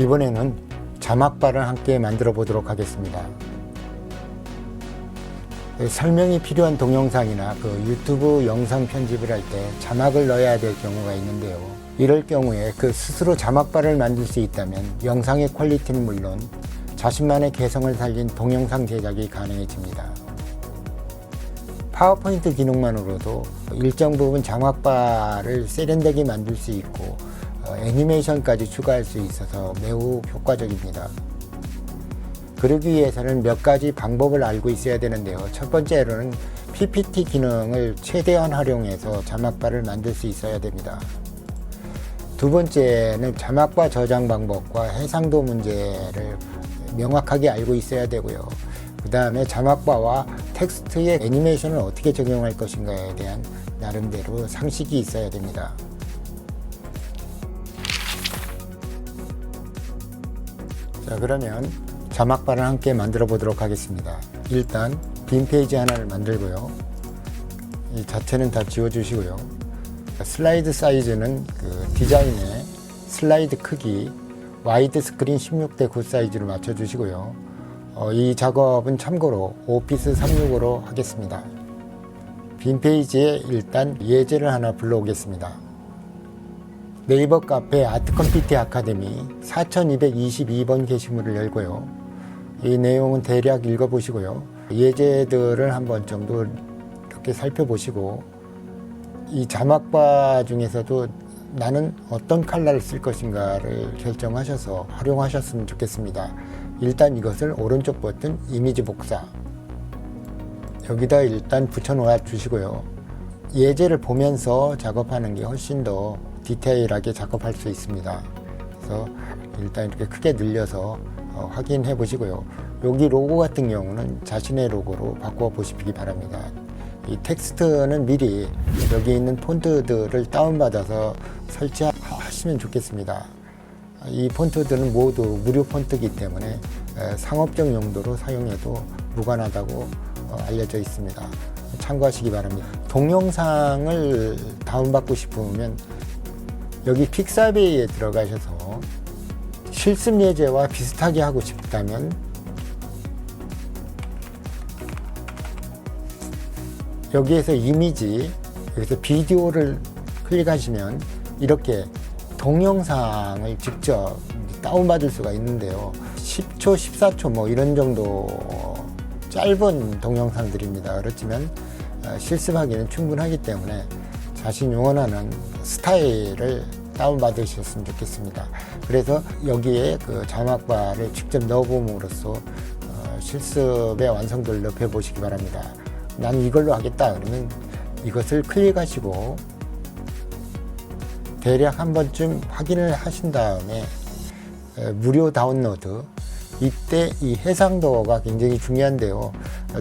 이번에는 자막바를 함께 만들어 보도록 하겠습니다. 설명이 필요한 동영상이나 유튜브 영상 편집을 할 때 자막을 넣어야 될 경우가 있는데요. 이럴 경우에 스스로 자막바를 만들 수 있다면 영상의 퀄리티는 물론 자신만의 개성을 살린 동영상 제작이 가능해집니다. 파워포인트 기능만으로도 일정 부분 자막바를 세련되게 만들 수 있고 애니메이션까지 추가할 수 있어서 매우 효과적입니다. 그러기 위해서는 몇 가지 방법을 알고 있어야 되는데요. 첫 번째로는 PPT 기능을 최대한 활용해서 자막바를 만들 수 있어야 됩니다. 두 번째는 자막바 저장 방법과 해상도 문제를 명확하게 알고 있어야 되고요. 그 다음에 자막바와 텍스트의 애니메이션을 어떻게 적용할 것인가에 대한 나름대로 상식이 있어야 됩니다. 자, 그러면 자막바를 함께 만들어 보도록 하겠습니다. 일단 빈 페이지 하나를 만들고요. 이 자체는 다 지워 주시고요. 슬라이드 사이즈는 디자인의 슬라이드 크기 와이드 스크린 16:9 사이즈로 맞춰 주시고요. 이 작업은 참고로 오피스 365로 하겠습니다. 빈 페이지에 일단 예제를 하나 불러오겠습니다. 네이버 카페 아트컴피티 아카데미 4222번 게시물을 열고요. 이 내용은 대략 읽어보시고요. 예제들을 한번 정도 이렇게 살펴보시고 이 자막바 중에서도 나는 어떤 컬러를 쓸 것인가를 결정하셔서 활용하셨으면 좋겠습니다. 일단 이것을 오른쪽 버튼 이미지 복사 여기다 일단 붙여놓아 주시고요. 예제를 보면서 작업하는 게 훨씬 더 디테일하게 작업할 수 있습니다. 그래서 일단 이렇게 크게 늘려서 확인해 보시고요. 여기 로고 같은 경우는 자신의 로고로 바꿔 보시기 바랍니다. 이 텍스트는 미리 여기 있는 폰트들을 다운받아서 설치하시면 좋겠습니다. 이 폰트들은 모두 무료 폰트이기 때문에 상업적 용도로 사용해도 무관하다고 알려져 있습니다. 참고하시기 바랍니다. 동영상을 다운받고 싶으면 여기 픽사베이에 들어가셔서 실습 예제와 비슷하게 하고 싶다면 여기에서 이미지, 여기서 비디오를 클릭하시면 이렇게 동영상을 직접 다운받을 수가 있는데요. 10초, 14초 뭐 이런 정도 짧은 동영상들입니다. 그렇지만 실습하기는 충분하기 때문에 자신이 원하는 스타일을 다운받으셨으면 좋겠습니다. 그래서 여기에 자막바를 직접 넣어봄으로써 실습의 완성도를 높여보시기 바랍니다. 나는 이걸로 하겠다 그러면 이것을 클릭하시고 대략 한 번쯤 확인을 하신 다음에 무료 다운로드 이때 이 해상도가 굉장히 중요한데요.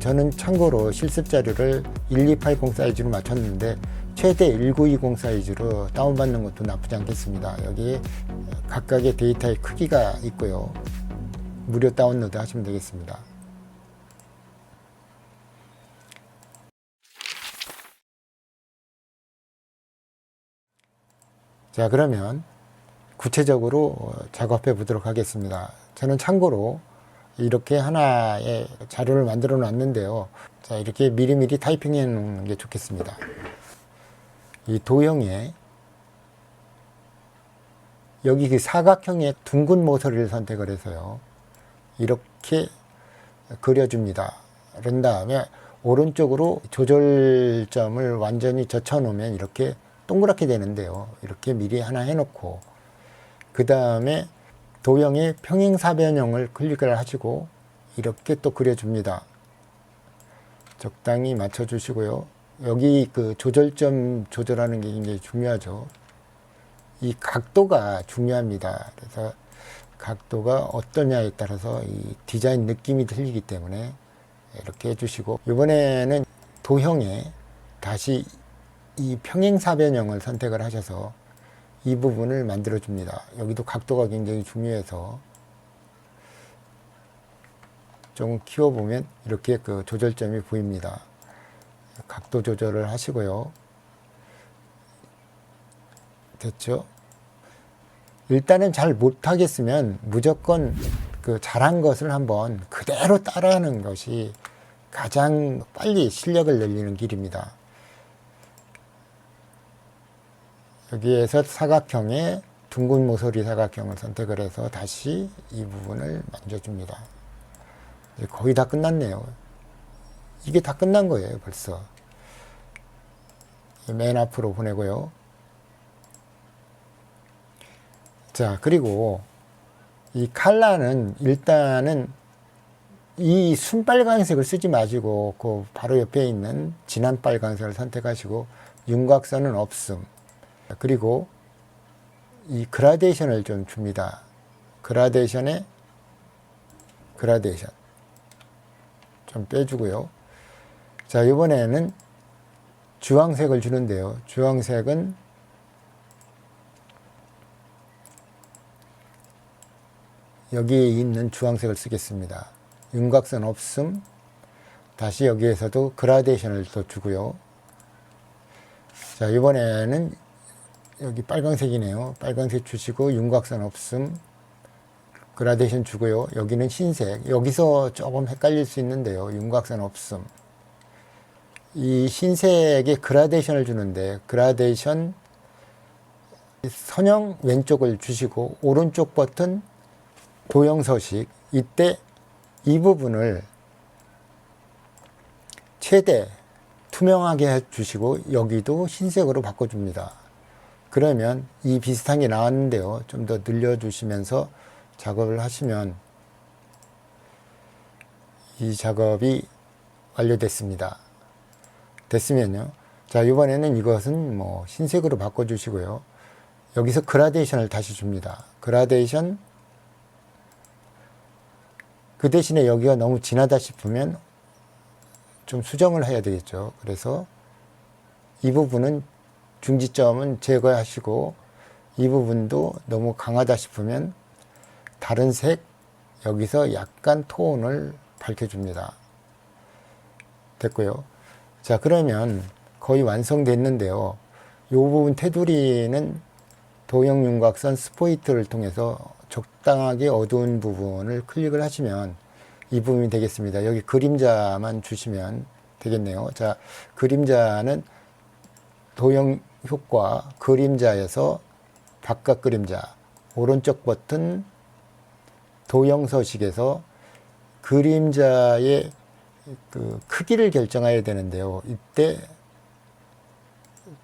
저는 참고로 실습 자료를 1280 사이즈로 맞췄는데 최대 1920 사이즈로 다운받는 것도 나쁘지 않겠습니다. 여기에 각각의 데이터의 크기가 있고요. 무료 다운로드 하시면 되겠습니다. 자, 그러면 구체적으로 작업해 보도록 하겠습니다. 저는 참고로 이렇게 하나의 자료를 만들어 놨는데요. 자, 이렇게 미리미리 타이핑해 놓는 게 좋겠습니다. 이 도형에 여기 사각형의 둥근 모서리를 선택을 해서요. 이렇게 그려줍니다. 그런 다음에 오른쪽으로 조절점을 완전히 젖혀 놓으면 이렇게 동그랗게 되는데요. 이렇게 미리 하나 해놓고 그 다음에 도형의 평행사변형을 클릭을 하시고 이렇게 또 그려줍니다. 적당히 맞춰주시고요. 여기 조절점 조절하는 게 굉장히 중요하죠. 이 각도가 중요합니다. 그래서 각도가 어떠냐에 따라서 이 디자인 느낌이 틀리기 때문에 이렇게 해주시고 이번에는 도형에 다시 이 평행사변형을 선택을 하셔서 이 부분을 만들어 줍니다. 여기도 각도가 굉장히 중요해서 좀 키워보면 이렇게 조절점이 보입니다. 각도 조절을 하시고요. 됐죠? 일단은 잘 못하겠으면 무조건 그 잘한 것을 한번 그대로 따라하는 것이 가장 빨리 실력을 늘리는 길입니다. 여기에서 사각형의 둥근 모서리 사각형을 선택을 해서 다시 이 부분을 만져줍니다. 이제 거의 다 끝났네요. 이게 다 끝난 거예요, 벌써. 맨 앞으로 보내고요. 자, 그리고 이 칼라는 일단은 이 순빨간색을 쓰지 마시고 그 바로 옆에 있는 진한 빨간색을 선택하시고 윤곽선은 없음. 그리고 이 그라데이션을 좀 줍니다. 그라데이션 좀 빼주고요. 자, 이번에는 주황색을 주는데요. 주황색은 여기에 있는 주황색을 쓰겠습니다. 윤곽선 없음. 다시 여기에서도 그라데이션을 더 주고요. 자, 이번에는 여기 빨강색이네요. 빨강색 주시고 윤곽선 없음. 그라데이션 주고요. 여기는 흰색. 여기서 조금 헷갈릴 수 있는데요. 윤곽선 없음. 이 흰색에 그라데이션을 주는데 그라데이션 선형 왼쪽을 주시고 오른쪽 버튼 도형 서식. 이때 이 부분을 최대 투명하게 해주시고 여기도 흰색으로 바꿔줍니다. 그러면 이 비슷한 게 나왔는데요. 좀 더 늘려주시면서 작업을 하시면 이 작업이 완료됐습니다. 됐으면요. 자, 이번에는 이것은 뭐 흰색으로 바꿔주시고요. 여기서 그라데이션을 다시 줍니다. 그라데이션. 그 대신에 여기가 너무 진하다 싶으면 좀 수정을 해야 되겠죠. 그래서 이 부분은 중지점은 제거하시고 이 부분도 너무 강하다 싶으면 다른 색 여기서 약간 톤을 밝혀줍니다. 됐고요. 자, 그러면 거의 완성됐는데요. 이 부분 테두리는 도형 윤곽선 스포이트를 통해서 적당하게 어두운 부분을 클릭을 하시면 이 부분이 되겠습니다. 여기 그림자만 주시면 되겠네요. 자, 그림자는 도형 효과 그림자에서 바깥 그림자 오른쪽 버튼 도형 서식에서 그림자의 그 크기를 결정해야 되는데요. 이때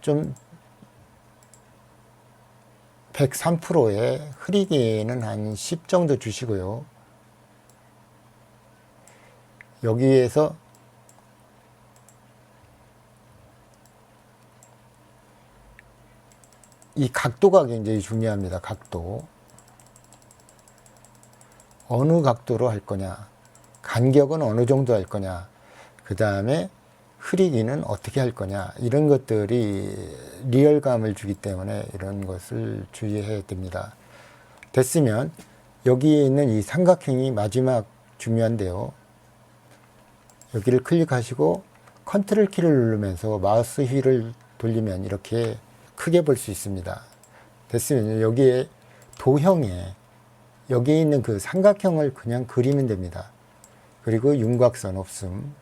좀 103%에 흐리기는 한 10 정도 주시고요. 여기에서 이 각도가 굉장히 중요합니다. 각도. 어느 각도로 할 거냐, 간격은 어느 정도 할 거냐, 그 다음에 흐리기는 어떻게 할 거냐, 이런 것들이 리얼감을 주기 때문에 이런 것을 주의해야 됩니다. 됐으면 여기에 있는 이 삼각형이 마지막 중요한데요. 여기를 클릭하시고 컨트롤 키를 누르면서 마우스 휠을 돌리면 이렇게 크게 볼 수 있습니다. 됐으면 여기에 도형에 여기에 있는 그 삼각형을 그냥 그리면 됩니다. 그리고 윤곽선 없음.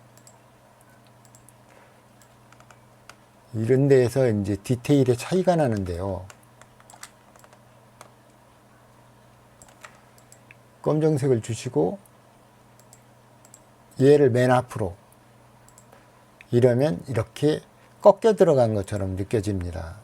이런 데에서 이제 디테일의 차이가 나는데요. 검정색을 주시고 얘를 맨 앞으로 이러면 이렇게 꺾여 들어간 것처럼 느껴집니다.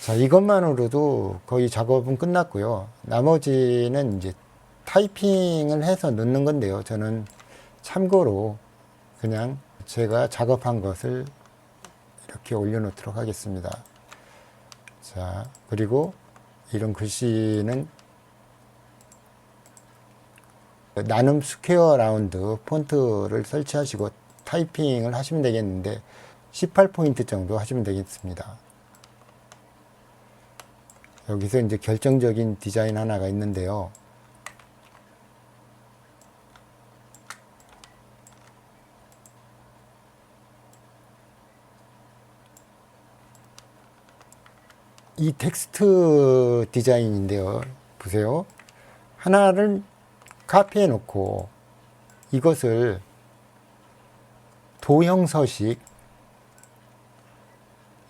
자, 이것만으로도 거의 작업은 끝났고요. 나머지는 이제 타이핑을 해서 넣는 건데요. 저는 참고로 그냥 제가 작업한 것을 이렇게 올려놓도록 하겠습니다. 자, 그리고 이런 글씨는 나눔 스퀘어 라운드 폰트를 설치하시고 타이핑을 하시면 되겠는데 18포인트 정도 하시면 되겠습니다. 여기서 이제 결정적인 디자인 하나가 있는데요. 이 텍스트 디자인인데요. 보세요. 하나를 카피해 놓고 이것을 도형 서식,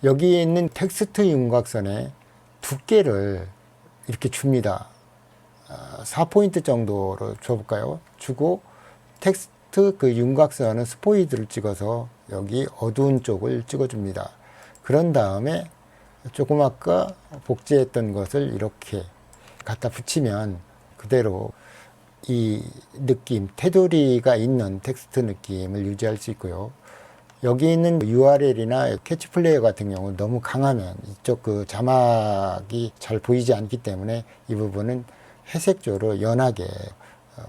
여기에 있는 텍스트 윤곽선의 두께를 이렇게 줍니다. 4포인트 정도로 줘볼까요? 주고 텍스트 그 윤곽선은 스포이드를 찍어서 여기 어두운 쪽을 찍어줍니다. 그런 다음에 조금 아까 복제했던 것을 이렇게 갖다 붙이면 그대로 이 느낌, 테두리가 있는 텍스트 느낌을 유지할 수 있고요. 여기 있는 URL이나 캐치 플레이어 같은 경우는 너무 강하면 이쪽 그 자막이 잘 보이지 않기 때문에 이 부분은 회색조로 연하게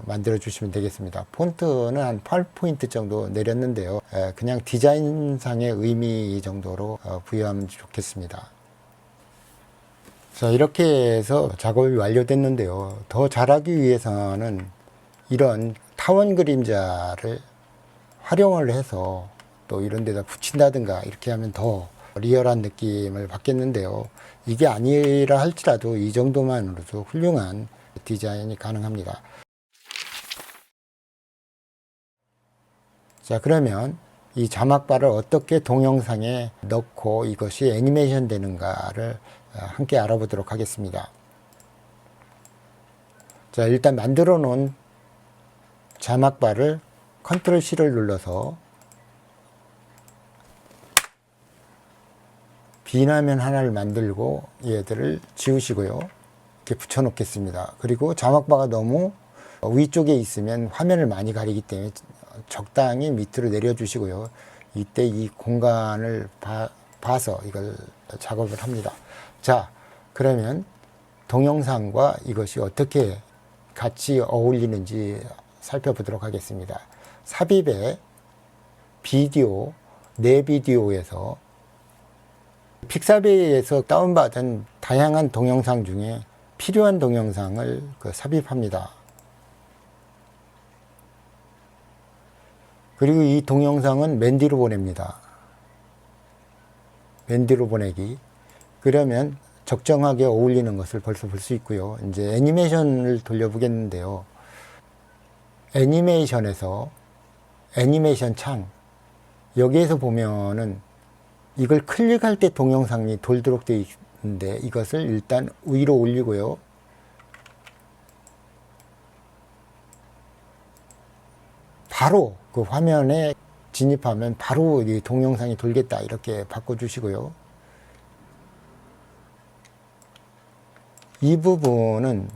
만들어 주시면 되겠습니다. 폰트는 한 8포인트 정도 내렸는데요. 그냥 디자인상의 의미 정도로 부여하면 좋겠습니다. 자, 이렇게 해서 작업이 완료됐는데요. 더 잘하기 위해서는 이런 타원 그림자를 활용을 해서 또 이런 데다 붙인다든가 이렇게 하면 더 리얼한 느낌을 받겠는데요. 이게 아니라 할지라도 이 정도만으로도 훌륭한 디자인이 가능합니다. 자, 그러면 이 자막바를 어떻게 동영상에 넣고 이것이 애니메이션 되는가를 함께 알아보도록 하겠습니다. 자, 일단 만들어 놓은 자막바를 컨트롤 C를 눌러서 비나면 하나를 만들고 얘들을 지우시고요. 이렇게 붙여 놓겠습니다. 그리고 자막바가 너무 위쪽에 있으면 화면을 많이 가리기 때문에 적당히 밑으로 내려주시고요. 이때 이 공간을 봐서 이걸 작업을 합니다. 자, 그러면 동영상과 이것이 어떻게 같이 어울리는지 살펴보도록 하겠습니다. 삽입의 비디오, 내 비디오에서 픽사베이에서 다운받은 다양한 동영상 중에 필요한 동영상을 삽입합니다. 그리고 이 동영상은 맨디로 보냅니다. 맨디로 보내기. 그러면 적정하게 어울리는 것을 벌써 볼 수 있고요. 이제 애니메이션을 돌려보겠는데요. 애니메이션에서 애니메이션 창, 여기에서 보면은 이걸 클릭할 때 동영상이 돌도록 되어 있는데 이것을 일단 위로 올리고요. 바로 그 화면에 진입하면 바로 이 동영상이 돌겠다 이렇게 바꿔주시고요. 이 부분은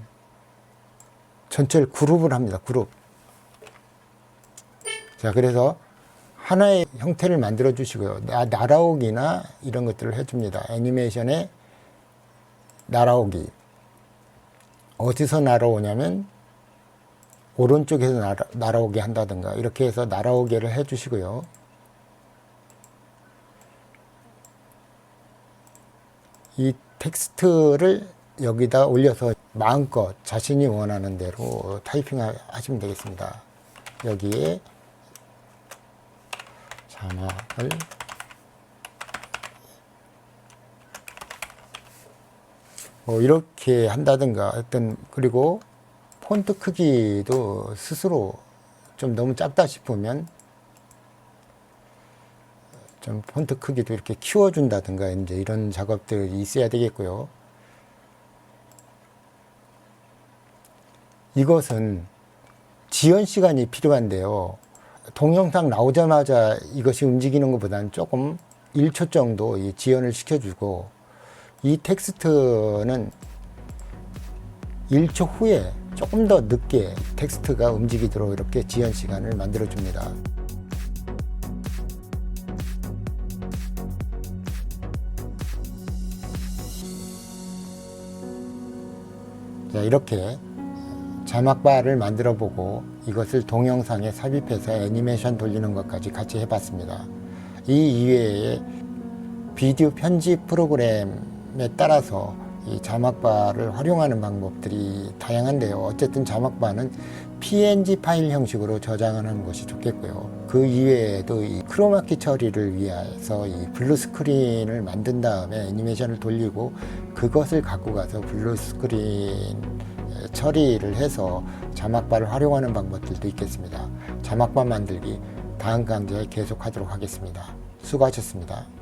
전체를 그룹을 합니다. 그룹. 자, 그래서 하나의 형태를 만들어 주시고요. 날아오기나 이런 것들을 해줍니다. 애니메이션에 날아오기. 어디서 날아오냐면 오른쪽에서 날아오게 한다든가 이렇게 해서 날아오게를 해주시고요. 이 텍스트를 여기다 올려서 마음껏 자신이 원하는 대로 타이핑 하시면 되겠습니다. 여기에 자막을 이렇게 한다든가 어떤, 그리고 폰트 크기도 스스로 좀 너무 작다 싶으면 좀 폰트 크기도 이렇게 키워준다든가 이제 이런 작업들이 있어야 되겠고요. 이것은 지연 시간이 필요한데요. 동영상 나오자마자 이것이 움직이는 것보다는 조금 1초 정도 이 지연을 시켜주고, 이 텍스트는 1초 후에 조금 더 늦게 텍스트가 움직이도록 이렇게 지연 시간을 만들어 줍니다. 자, 이렇게 자막바를 만들어 보고 이것을 동영상에 삽입해서 애니메이션 돌리는 것까지 같이 해봤습니다. 이 이외에 비디오 편집 프로그램에 따라서 이 자막바를 활용하는 방법들이 다양한데요. 어쨌든 자막바는 PNG 파일 형식으로 저장하는 것이 좋겠고요. 그 이외에도 이 크로마키 처리를 위해서 이 블루 스크린을 만든 다음에 애니메이션을 돌리고 그것을 갖고 가서 블루 스크린 처리를 해서 자막바를 활용하는 방법들도 있겠습니다. 자막바 만들기 다음 강좌에 계속하도록 하겠습니다. 수고하셨습니다.